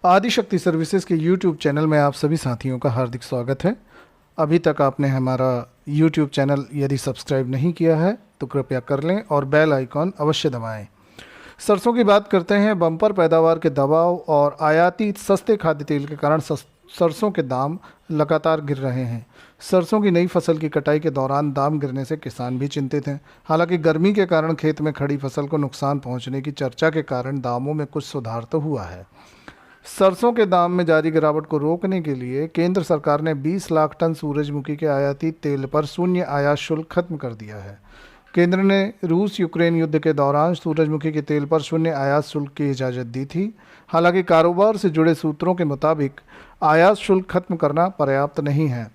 Adishakti services के YouTube channel में आप सभी साथियों का हार्दिक स्वागत है। अभी तक आपने हमारा YouTube चैनल यदि सब्सक्राइब नहीं किया है तो कृपया कर लें और बेल आइकॉन अवश्य दबाएं। सरसों की बात करते हैं। बम्पर पैदावार के दबाव और आयाती सस्ते खाद्य तेल के कारण सरसों के दाम लगातार गिर रहे हैं। सरसों की नई फसल की कटाई के दौरान दाम गिरने से किसान भी चिंतित हैं। हालांकि गर्मी के कारण खेत में खड़ी फसल को नुकसान पहुंचने की चर्चा के कारण दामों में कुछ सुधार तो हुआ है। सरसों के दाम में जारी गिरावट को रोकने के लिए केंद्र सरकार ने 20 लाख टन सूरजमुखी के आयाती तेल पर शून्य आयात शुल्क खत्म कर दिया है। केंद्र ने रूस यूक्रेन युद्ध के दौरान सूरजमुखी के तेल पर शून्य आयात शुल्क की इजाज़त दी थी। हालांकि कारोबार से जुड़े सूत्रों के मुताबिक आयात शुल्क खत्म करना पर्याप्त नहीं है।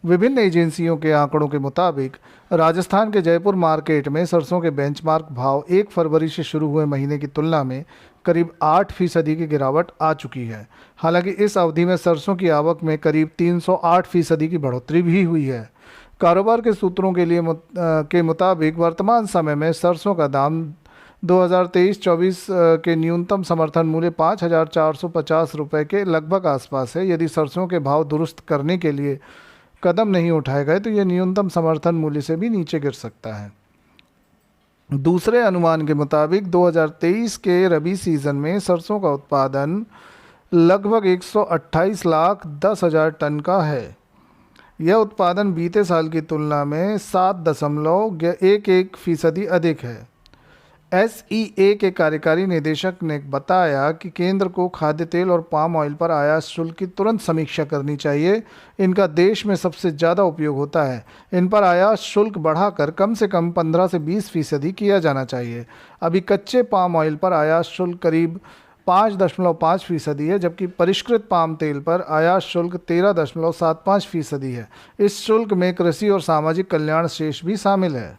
विभिन्न एजेंसियों के आंकड़ों के मुताबिक राजस्थान के जयपुर मार्केट में सरसों के बेंचमार्क भाव 1 फरवरी से शुरू हुए महीने की तुलना में करीब 8% की गिरावट आ चुकी है। हालांकि इस अवधि में सरसों की आवक में करीब 308% की बढ़ोतरी भी हुई है। कारोबार के सूत्रों के मुताबिक वर्तमान समय में सरसों का दाम 2023-24 के न्यूनतम समर्थन मूल्य 5,450 रुपये के लगभग आसपास है। यदि सरसों के भाव दुरुस्त करने के लिए कदम नहीं उठाए गए तो यह न्यूनतम समर्थन मूल्य से भी नीचे गिर सकता है। दूसरे अनुमान के मुताबिक 2023 के रबी सीजन में सरसों का उत्पादन लगभग 128,10,000 टन का है। यह उत्पादन बीते साल की तुलना में 7.11% अधिक है। SEA के कार्यकारी निदेशक ने बताया कि केंद्र को खाद्य तेल और पाम ऑयल पर आयात शुल्क की तुरंत समीक्षा करनी चाहिए। इनका देश में सबसे ज़्यादा उपयोग होता है। इन पर आयात शुल्क बढ़ाकर कम से कम 15 से 20% किया जाना चाहिए। अभी कच्चे पाम ऑयल पर आयात शुल्क करीब 5.5% है, जबकि परिष्कृत पाम तेल पर आयात शुल्क 13.75% है। इस शुल्क में कृषि और सामाजिक कल्याण शेष भी शामिल है।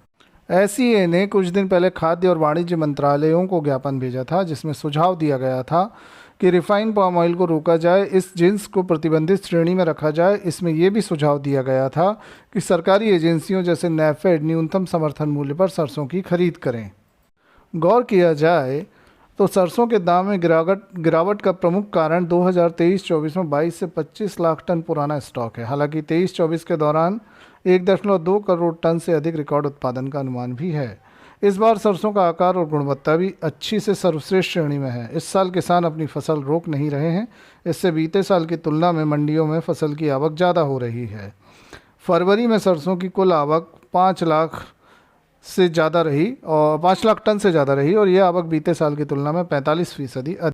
SEA ने कुछ दिन पहले खाद्य और वाणिज्य मंत्रालयों को ज्ञापन भेजा था, जिसमें सुझाव दिया गया था कि रिफाइंड पाम ऑयल को रोका जाए, इस जिन्स को प्रतिबंधित श्रेणी में रखा जाए। इसमें यह भी सुझाव दिया गया था कि सरकारी एजेंसियों जैसे NAFED न्यूनतम समर्थन मूल्य पर सरसों की खरीद करें। गौर किया जाए तो सरसों के दाम में गिरावट का प्रमुख कारण 2023-24 में 22 से 25 लाख टन पुराना स्टॉक है। हालांकि 23-24 के दौरान 1.2 करोड़ टन से अधिक रिकॉर्ड उत्पादन का अनुमान भी है। इस बार सरसों का आकार और गुणवत्ता भी अच्छी से सर्वश्रेष्ठ श्रेणी में है। इस साल किसान अपनी फसल रोक नहीं रहे हैं। इससे बीते साल की तुलना में मंडियों में फसल की आवक ज़्यादा हो रही है। फरवरी में सरसों की कुल आवक 5 लाख से ज़्यादा रही और 5 लाख टन से ज़्यादा रही और यह आवक बीते साल की तुलना में 45% अधिक